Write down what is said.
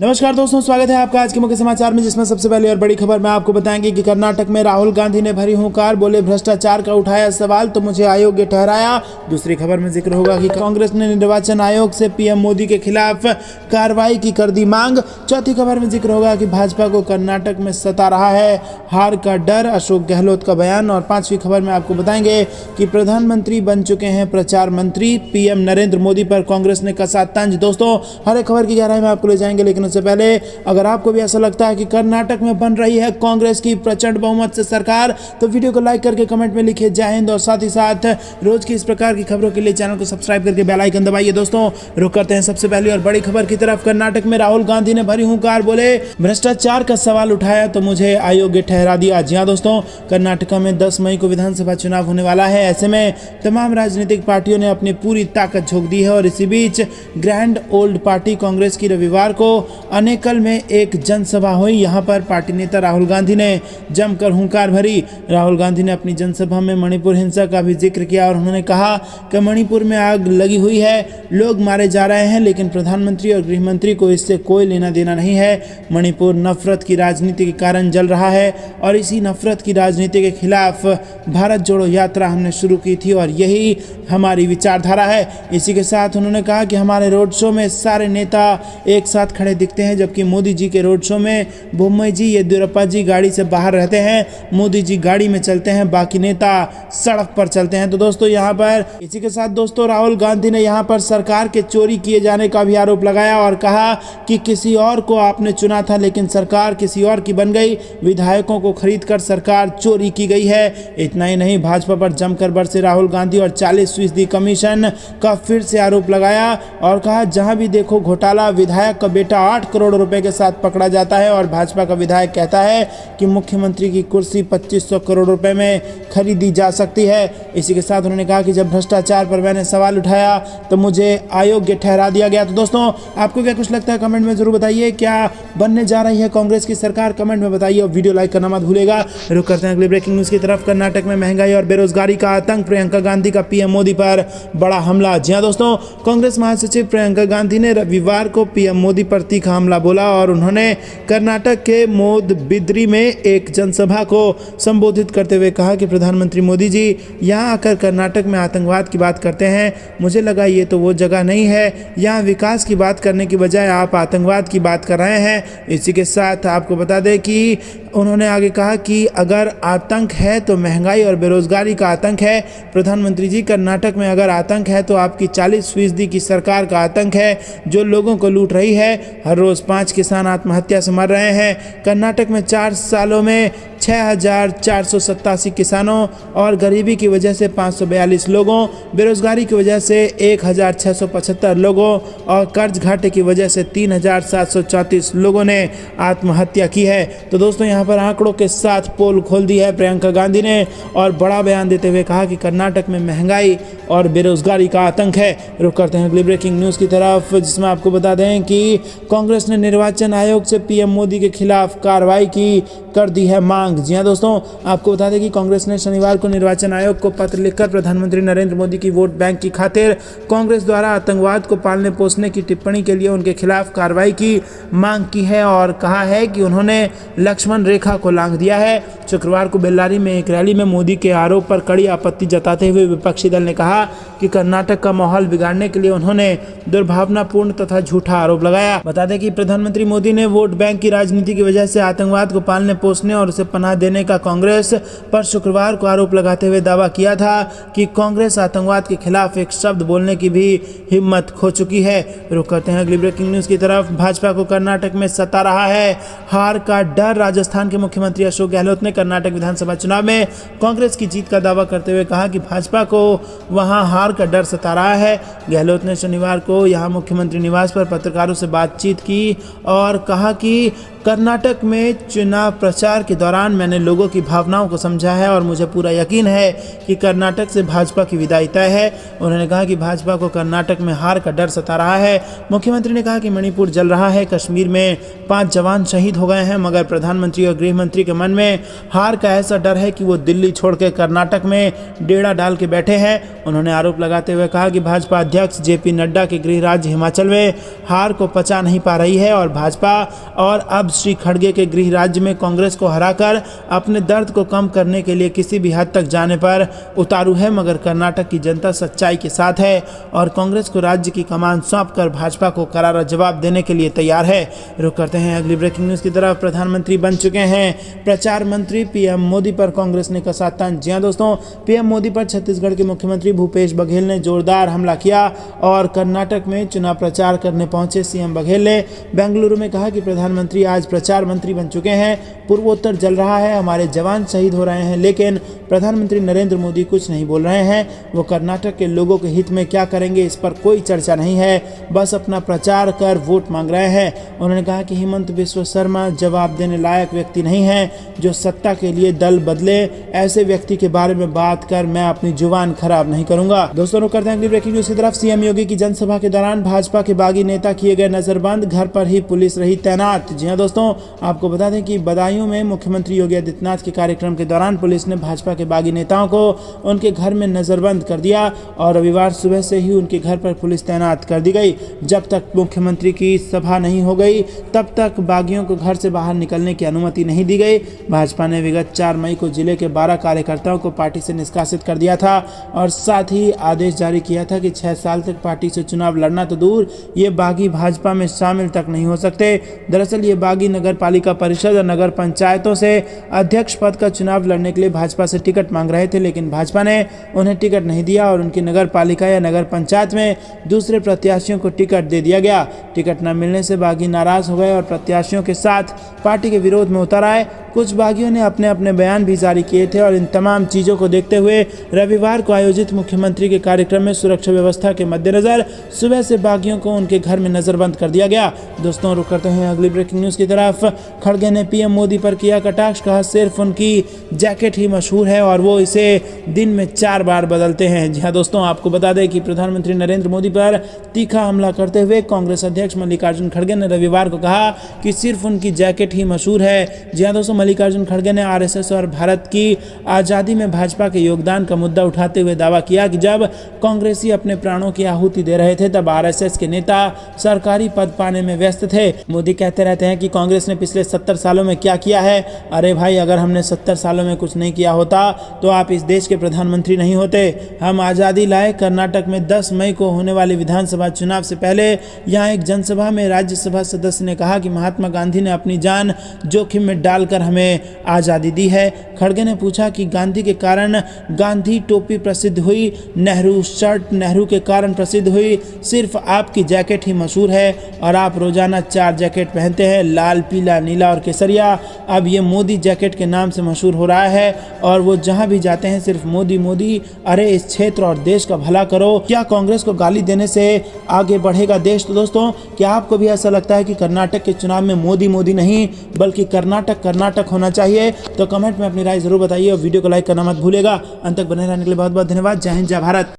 नमस्कार दोस्तों, स्वागत है आपका आज के मुख्य समाचार में, जिसमें सबसे पहले और बड़ी खबर मैं आपको बताएंगे कि कर्नाटक में राहुल गांधी ने भरी हुंकार, बोले भ्रष्टाचार का उठाया सवाल तो मुझे अयोग्य ठहराया। दूसरी खबर में जिक्र होगा कि कांग्रेस ने निर्वाचन आयोग से पीएम मोदी के खिलाफ कार्रवाई की कर दी मांग। चौथी खबर में जिक्र होगा कि भाजपा को कर्नाटक में सता रहा है हार का डर, अशोक गहलोत का बयान। और पांचवी खबर में आपको बताएंगे कि प्रधानमंत्री बन चुके हैं प्रचार मंत्री, पीएम नरेंद्र मोदी पर कांग्रेस ने कसा तंज। दोस्तों, हर एक खबर की गहराई में आपको ले जाएंगे, लेकिन उससे पहले अगर आपको भी ऐसा लगता है कि कर्नाटक में बन रही है कांग्रेस की प्रचंड बहुमत से सरकार, तो वीडियो को लाइक करके कमेंट में लिखिए जय हिंद। और साथ ही साथ रोज की इस प्रकार की खबरों के लिए चैनल को सब्सक्राइब करके बेल आइकन दबाइए। दोस्तों, रुक करते हैं सबसे पहले और बड़ी खबर की तरफ। कर्नाटक में राहुल गांधी ने भरी हुंकार, बोले भ्रष्टाचार का सवाल उठाया तो मुझे अयोग्य ठहरा दिया। जी हां दोस्तों, कर्नाटक में 10 मई को विधानसभा चुनाव होने वाला है। ऐसे में तमाम राजनीतिक पार्टियों ने अपनी पूरी ताकत झोंक दी है और इसी बीच ग्रैंड ओल्ड पार्टी कांग्रेस की रविवार को अनेकल में एक जनसभा हुई। यहां पर पार्टी नेता राहुल गांधी ने जमकर हुंकार भरी। राहुल गांधी ने अपनी जनसभा में मणिपुर हिंसा का भी जिक्र किया और उन्होंने कहा कि मणिपुर में आग लगी हुई है, लोग मारे जा रहे हैं, लेकिन प्रधानमंत्री और गृहमंत्री को इससे कोई लेना देना नहीं है। मणिपुर नफरत की राजनीति के कारण जल रहा है और इसी नफरत की राजनीति के खिलाफ भारत जोड़ो यात्रा हमने शुरू की थी और यही हमारी विचारधारा है। इसी के साथ उन्होंने कहा कि हमारे रोड शो में सारे नेता एक साथ खड़े दिखते हैं, जबकि मोदी जी के रोड शो में बोम्मई जी, येदियुरप्पा जी गाड़ी से बाहर रहते हैं, मोदी जी गाड़ी में चलते हैं, बाकी नेता सड़क पर चलते हैं। तो दोस्तों, यहाँ पर इसी के साथ दोस्तों राहुल गांधी ने यहाँ पर सरकार के चोरी किए जाने का भी आरोप लगाया और कहा कि किसी और को आपने चुना था लेकिन सरकार किसी और की बन गई, विधायकों को खरीद कर सरकार चोरी की गई है। इतना ही नहीं, भाजपा पर जमकर बरसे राहुल गांधी और 40% कमीशन का फिर से आरोप लगाया और कहा जहां भी देखो घोटाला, विधायक का बेटा 8 करोड़ रुपए के साथ पकड़ा जाता है और भाजपा का विधायक कहता है कि मुख्यमंत्री की कुर्सी 2500 करोड़ रुपए में खरीदी जा सकती है। इसी के साथ उन्होंने कहा कि जब भ्रष्टाचार पर मैंने सवाल उठाया तो मुझे अयोग्य ठहरा दिया गया। तो दोस्तों, आपको क्या कुछ लगता है कमेंट में जरूर बताइए। क्या बनने जा रही है कांग्रेस की सरकार? कमेंट में बताइए और वीडियो लाइक करना मत भूलेगा। रुक करते हैं अगली ब्रेकिंग न्यूज की तरफ। कर्नाटक में महंगाई और बेरोजगारी का आतंक, प्रियंका गांधी का पीएम मोदी पर बड़ा हमला। जी हां दोस्तों, कांग्रेस महासचिव प्रियंका गांधी ने रविवार को पीएम मोदी पर तीखा हमला बोला और उन्होंने कर्नाटक के मोदबिद्री में एक जनसभा को संबोधित करते हुए कहा कि प्रधानमंत्री मोदी जी यहाँ आकर कर्नाटक में आतंकवाद की बात करते हैं, मुझे लगा ये तो वो जगह नहीं है, यहाँ विकास की बात करने की बजाय आप आतंकवाद की बात कर रहे हैं। इसी के साथ आपको बता दें कि उन्होंने आगे कहा कि अगर आतंक है तो महंगाई और बेरोजगारी का आतंक है। प्रधानमंत्री जी, कर्नाटक में अगर आतंक है तो आपकी 40% की सरकार का आतंक है जो लोगों को लूट रही है। हर रोज 5 किसान आत्महत्या से मर रहे हैं। कर्नाटक में 4 सालों में 6487 किसानों और गरीबी की वजह से 542 लोगों, बेरोजगारी की वजह से 1675 लोगों और कर्ज घाटे की वजह से 3734 लोगों ने आत्महत्या की है। तो दोस्तों, यहाँ पर आंकड़ों के साथ पोल खोल दी है प्रियंका गांधी ने और बड़ा बयान देते हुए कहा कि कर्नाटक में महंगाई और बेरोजगारी का आतंक है। रुक करते हैं अगली ब्रेकिंग न्यूज़ की तरफ, जिसमें आपको बता दें कि कांग्रेस ने निर्वाचन आयोग से पीएम मोदी के खिलाफ कार्रवाई की कर दी है मांग। जी हां दोस्तों, आपको बता दें कि कांग्रेस ने शनिवार को निर्वाचन आयोग को पत्र लिखकर प्रधानमंत्री नरेंद्र मोदी की वोट बैंक की खातिर कांग्रेस द्वारा आतंकवाद को पालने पोसने की टिप्पणी के लिए उनके खिलाफ कार्रवाई की मांग की है और कहा है कि उन्होंने लक्ष्मण रेखा को लांघ दिया है। शुक्रवार को बेल्लारी में एक रैली में मोदी के आरोप पर कड़ी आपत्ति जताते हुए विपक्षी दल ने कहा कि कर्नाटक का माहौल बिगाड़ने के लिए उन्होंने दुर्भावनापूर्ण तथा झूठा आरोप लगाया। बता दें कि प्रधानमंत्री मोदी ने वोट बैंक की राजनीति की वजह से आतंकवाद को पालने पोसने और उसे पनाह देने का कांग्रेस पर शुक्रवार को आरोप लगाते हुए दावा किया था कि कांग्रेस आतंकवाद के खिलाफ एक शब्द बोलने की भी हिम्मत खो चुकी है। रुक करते हैं अगली ब्रेकिंग न्यूज की तरफ। भाजपा को कर्नाटक में सता रहा है हार का डर। राजस्थान के मुख्यमंत्री अशोक गहलोत ने कर्नाटक विधानसभा चुनाव में कांग्रेस की जीत का दावा करते हुए कहा कि भाजपा को वहां हार का डर सता रहा है। गहलोत ने शनिवार को यहां मुख्यमंत्री निवास पर पत्रकारों से बातचीत की और कहा कि कर्नाटक में चुनाव प्रचार के दौरान दौरान मैंने लोगों की भावनाओं को समझा है और मुझे पूरा यकीन है कि कर्नाटक से भाजपा की विदाई तय है। उन्होंने कहा कि भाजपा को कर्नाटक में हार का डर सता रहा है। मुख्यमंत्री ने कहा कि मणिपुर जल रहा है, कश्मीर में 5 जवान शहीद हो गए हैं, मगर प्रधानमंत्री और गृह मंत्री के मन में हार का ऐसा डर है कि वो दिल्ली छोड़कर कर्नाटक में डेरा डाल के बैठे हैं। उन्होंने आरोप लगाते हुए कहा कि भाजपा अध्यक्ष जेपी नड्डा के गृह राज्य हिमाचल में हार को पचा नहीं पा रही है और भाजपा और अब श्री खड़गे के गृह राज्य में कांग्रेस को हराकर अपने दर्द को कम करने के लिए किसी भी हद तक जाने पर उतारू है। मगर कर्नाटक की जनता सच्चाई के साथ है और कांग्रेस को राज्य की कमान सौंपकर भाजपा को करारा जवाब देने के लिए तैयार है। रुक करते हैं अगली ब्रेकिंग न्यूज की तरफ। प्रधानमंत्री बन चुके हैं प्रचार मंत्री, पीएम मोदी पर कांग्रेस ने कसा तंज। जी हां दोस्तों, पीएम मोदी पर छत्तीसगढ़ के मुख्यमंत्री भूपेश बघेल ने जोरदार हमला किया और कर्नाटक में चुनाव प्रचार करने पहुंचे सीएम बघेल ने बेंगलुरु में कहा कि प्रधानमंत्री आज प्रचार मंत्री बन चुके हैं, पूर्वोत्तर जल रहा है, हमारे जवान शहीद हो रहे हैं, लेकिन प्रधानमंत्री नरेंद्र मोदी कुछ नहीं बोल रहे हैं। वो कर्नाटक के लोगों के हित में क्या करेंगे इस पर कोई चर्चा नहीं है, बस अपना प्रचार कर वोट मांग रहे हैं। उन्होंने कहा कि हेमंत बिस्वा शर्मा जवाब देने लायक व्यक्ति नहीं है जो सत्ता के लिए दल बदले। ऐसे व्यक्ति के बारे में बात कर मैं अपनी जुबान खराब नहीं करूंगा। दोस्तों रुक करते हैं अगली ब्रेकिंग न्यूज की तरफ। सीएम योगी की जनसभा के दौरान भाजपा के बागी नेता किए गए नजरबंद, घर पर ही पुलिस रही तैनात। जी हां दोस्तों, आपको बता दें कि बदायूं में मुख्यमंत्री योगी आदित्यनाथ के कार्यक्रम के दौरान पुलिस ने भाजपा के बागी नेताओं को उनके घर में नजरबंद कर दिया और रविवार सुबह से ही उनके घर पर पुलिस तैनात कर दी गई। जब तक मुख्यमंत्री की सभा नहीं हो गई तब तक बागियों को घर से बाहर निकलने की अनुमति नहीं दी गई। भाजपा ने विगत 4 मई को जिले के 12 कार्यकर्ताओं को पार्टी से निष्कासित कर दिया था और साथ ही आदेश जारी किया था कि 6 साल तक पार्टी से चुनाव लड़ना तो दूर, ये बागी भाजपा में शामिल तक नहीं हो सकते। दरअसल ये बागी नगर पालिका परिषद और नगर पंचायतों से अध्यक्ष पद का चुनाव लड़ने के लिए भाजपा से टिकट मांग रहे थे, लेकिन भाजपा ने उन्हें टिकट नहीं दिया और उनकी नगर पालिका या नगर पंचायत में दूसरे प्रत्याशियों को टिकट दे दिया गया। टिकट न मिलने से बागी नाराज हो गए और प्रत्याशियों के साथ पार्टी के विरोध में उतर आए। कुछ बागियों ने अपने अपने बयान भी जारी किए थे और इन तमाम चीज़ों को देखते हुए रविवार को आयोजित मुख्यमंत्री के कार्यक्रम में सुरक्षा व्यवस्था के मद्देनजर सुबह से बागियों को उनके घर में नजरबंद कर दिया गया। दोस्तों रुक करते हैं अगली ब्रेकिंग न्यूज़ की तरफ। खड़गे ने पीएम मोदी पर किया कटाक्ष, कहा सिर्फ उनकी जैकेट ही मशहूर है और वो इसे दिन में 4 बार बदलते हैं। जी हाँ दोस्तों, आपको बता दें कि प्रधानमंत्री नरेंद्र मोदी पर तीखा हमला करते हुए कांग्रेस अध्यक्ष मल्लिकार्जुन खड़गे ने रविवार को कहा कि सिर्फ उनकी जैकेट ही मशहूर है। जी हाँ दोस्तों, मल्लिकार्जुन खड़गे ने आरएसएस और भारत की आज़ादी में भाजपा के योगदान का मुद्दा उठाते हुए दावा किया कि जब कांग्रेसी अपने प्राणों की आहुति दे रहे थे तब आरएसएस के नेता सरकारी पद पाने में व्यस्त थे। मोदी कहते रहते हैं कि कांग्रेस ने पिछले 70 सालों में क्या किया है। अरे भाई, अगर हमने 70 सालों में कुछ नहीं किया होता तो आप इस देश के प्रधानमंत्री नहीं होते। हम आज़ादी लाए। कर्नाटक में 10 मई को होने वाले विधानसभा चुनाव से पहले यहाँ एक जनसभा में राज्यसभा सदस्य ने कहा कि महात्मा गांधी ने अपनी जान जोखिम में डालकर हमें आज़ादी दी है। खड़गे ने पूछा कि गांधी के कारण गांधी टोपी प्रसिद्ध हुई, नेहरू शर्ट नेहरू के कारण प्रसिद्ध हुई, सिर्फ आपकी जैकेट ही मशहूर है और आप रोजाना 4 जैकेट पहनते हैं, लाल, पीला, नीला और केसरिया। अब ये मोदी जैकेट के नाम से मशहूर हो रहा है और वो जहां भी जाते हैं सिर्फ मोदी मोदी। अरे इस क्षेत्र और देश का भला करो। क्या कांग्रेस को गाली देने से आगे बढ़ेगा देश? तो दोस्तों, क्या आपको भी ऐसा लगता है कि कर्नाटक के चुनाव में मोदी मोदी नहीं बल्कि कर्नाटक कर्नाटक होना चाहिए? तो कमेंट में अपनी राय जरूर बताइए और वीडियो को लाइक करना मत भूलिएगा। अंत तक बने रहने के लिए बहुत बहुत धन्यवाद। जय हिंद, जय भारत।